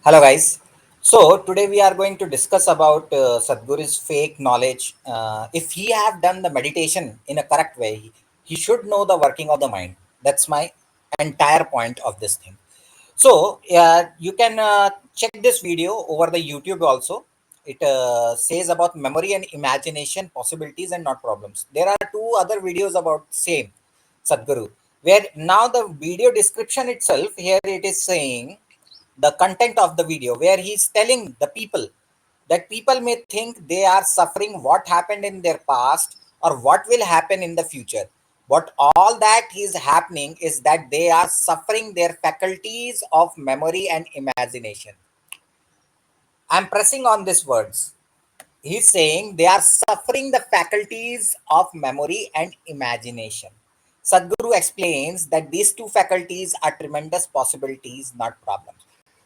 Hello, guys. So today we are going to discuss about Sadguru's fake knowledge. If he have done the meditation in a correct way, he should know the working of the mind. That's my entire point of this thing. So you can check this video over the YouTube also. It says about memory and imagination possibilities and not problems. There are two other videos about same Sadguru, where now the video description itself here it is saying the content of the video where he's telling the people that people may think they are suffering what happened in their past or what will happen in the future, but all that is happening is that they are suffering their faculties of memory and imagination. I'm pressing on these words. He's saying they are suffering the faculties of memory and imagination. Sadhguru explains that these two faculties are tremendous possibilities, not problems.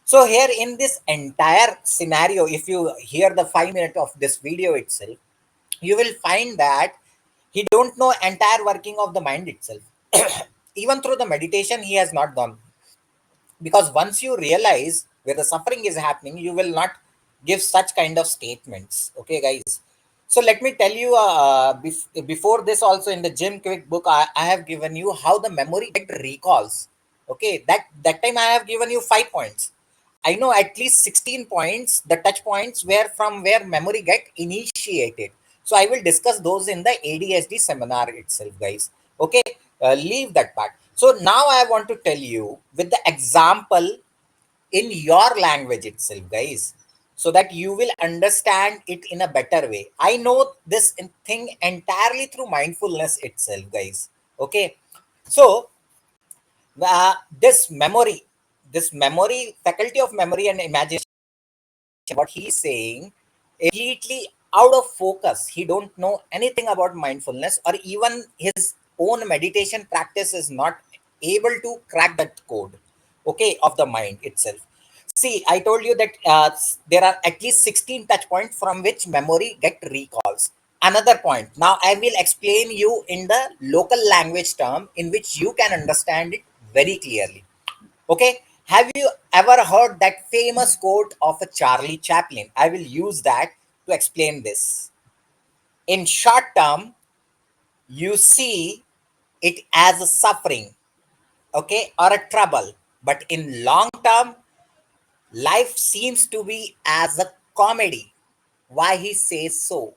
So here in this entire scenario, if you hear the 5 minute of this video itself, you will find that he don't know entire working of the mind itself. Even through the meditation, he has not gone, because once you realize where the suffering is happening, you will not give such kind of statements. Okay, guys. So let me tell you, before this also in the Jim Quick book, I have given you how the memory get recalls. Okay, that time I have given you 5 points. I know at least 16 points, the touch points where from where memory get initiated. So I will discuss those in the ADHD seminar itself, guys. Okay, leave that part. So now I want to tell you with the example in your language itself, guys, so that you will understand it in a better way. I know this thing entirely through mindfulness itself, guys. Okay, so this memory, this memory, faculty of memory and imagination, what he's saying is completely out of focus. He don't know anything about mindfulness, or even his own meditation practice is not able to crack that code, okay, of the mind itself. See, I told you that there are at least 16 touch points from which memory get recalls. Another point, now I will explain you in the local language term in which you can understand it very clearly. Okay, have you ever heard that famous quote of a Charlie Chaplin? I will use that to explain this. In short term, you see it as a suffering, okay, or a trouble. But in long term, life seems to be as a comedy. Why he says so?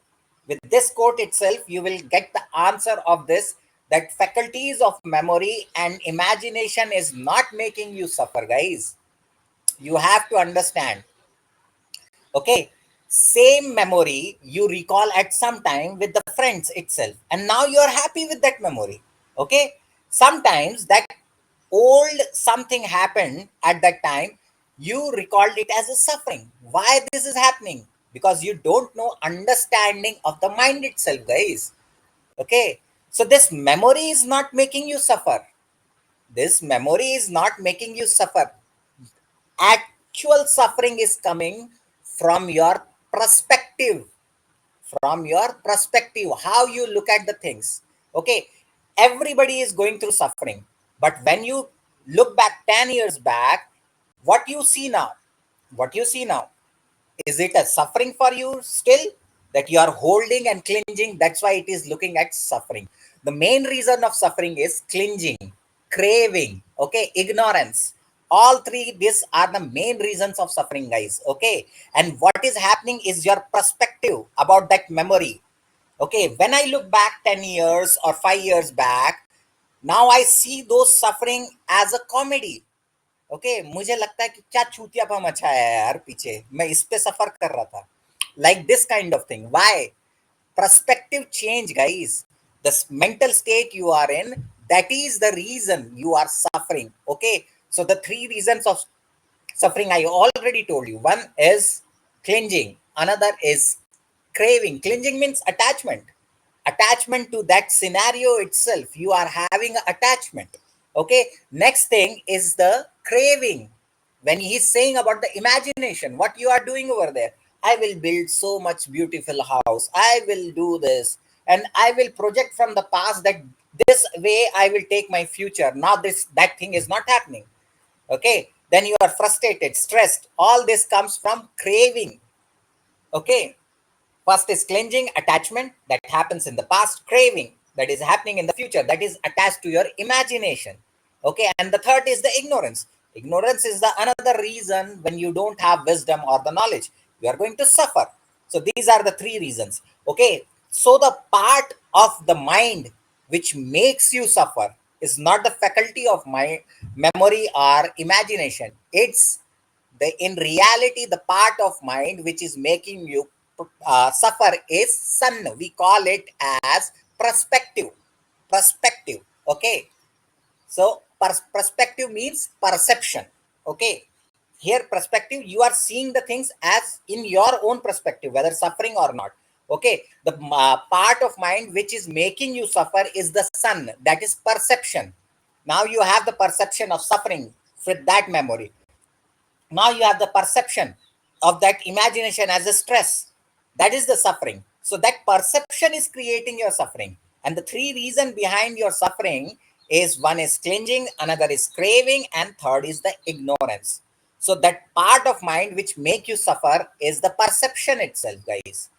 With this quote itself, you will get the answer of this, that faculties of memory and imagination is not making you suffer, guys. You have to understand. Okay, same memory you recall at some time with the friends itself, and now you're happy with that memory. Okay, sometimes that old something happened at that time, you recalled it as a suffering. Why this is happening? Because you don't know understanding of the mind itself, guys. Okay, so this memory is not making you suffer. This memory is not making you suffer. Actual suffering is coming from your perspective, from your perspective, how you look at the things. Okay, everybody is going through suffering, but when you look back 10 years back, what you see now, what you see now, is it a suffering for you still, that you are holding and clinging? That's why it is looking at suffering. The main reason of suffering is clinging, craving, okay, ignorance. All three, these are the main reasons of suffering, guys. Okay, and what is happening is your perspective about that memory. Okay, when I look back 10 years or 5 years back, now I see those suffering as a comedy. Okay, मुझे लगता है कि क्या चूतियापन मचा है यार, पीछे मैं इस पे सफर कर रहा था, like this kind of thing. Why? Perspective change, guys. The mental state you are in, that is the reason you are suffering. Okay, so the three reasons of suffering I already told you. One is clinging, another is craving. Clinging means attachment, attachment to that scenario itself. You are having an attachment. Okay, next thing is the craving. When he's saying about the imagination, what you are doing over there, I will build so much beautiful house, I will do this, and I will project from the past that this way I will take my future. Now this that thing is not happening. Okay, then you are frustrated, stressed. All this comes from craving. Okay. First is clinging, attachment that happens in the past, craving that is happening in the future, that is attached to your imagination. Okay, and the third is the ignorance. Ignorance is the another reason when you don't have wisdom or the knowledge, you are going to suffer. So these are the three reasons. Okay, so the part of the mind which makes you suffer is not the faculty of my memory or imagination. It's the in reality the part of mind which is making you suffer is sun. We call it as perspective. Okay, so perspective means perception. Okay, here perspective, you are seeing the things as in your own perspective, whether suffering or not. Okay, the part of mind which is making you suffer is the sun, that is perception. Now you have the perception of suffering with that memory. Now you have the perception of that imagination as a stress. That is the suffering. So that perception is creating your suffering. And the three reasons behind your suffering is one is clinging, another is craving, and third is the ignorance. So that part of mind which make you suffer is the perception itself, guys.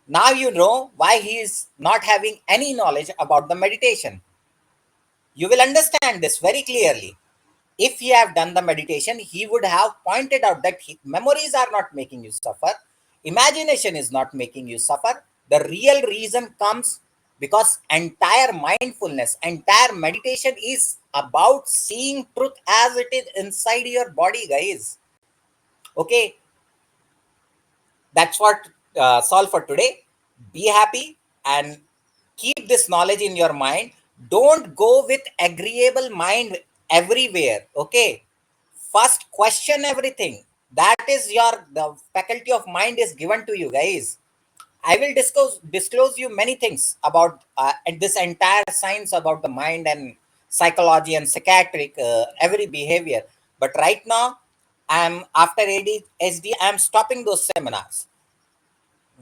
Now you know why he is not having any knowledge about the meditation. You will understand this very clearly. If he have done the meditation, he would have pointed out that memories are not making you suffer, imagination is not making you suffer. The real reason comes because entire mindfulness, entire meditation is about seeing truth as it is inside your body, guys. Okay, that's what solve for today. Be happy and keep this knowledge in your mind. Don't go with agreeable mind everywhere. Okay, first question everything. That is your the faculty of mind is given to you, guys. I will disclose you many things about and this entire science about the mind and psychology and psychiatric every behavior. But right now, I'm after ADHD. I'm stopping those seminars.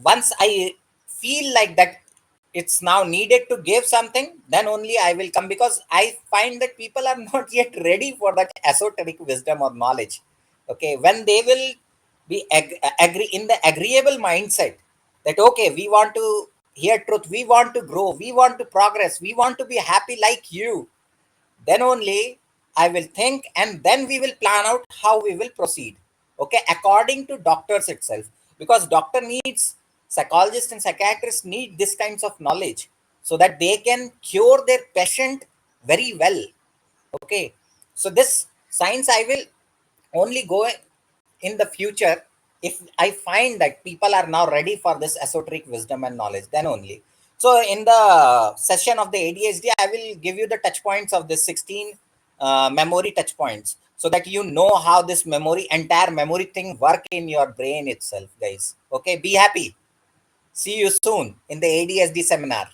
Once I feel like that it's now needed to give something, then only I will come, because I find that people are not yet ready for that esoteric wisdom or knowledge. Okay, when they will be agree in the agreeable mindset that okay, we want to hear truth, we want to grow, we want to progress, we want to be happy like you, then only I will think, and then we will plan out how we will proceed. Okay, according to doctors itself, because doctor needs, psychologists and psychiatrists need this kinds of knowledge so that they can cure their patient very well. Okay, so this science I will only go in the future if I find that people are now ready for this esoteric wisdom and knowledge, then only. So in the session of the ADHD, I will give you the touch points of the 16 memory touch points, so that you know how this memory, entire memory thing work in your brain itself, guys. Okay, be happy. See you soon in the ADHD seminar.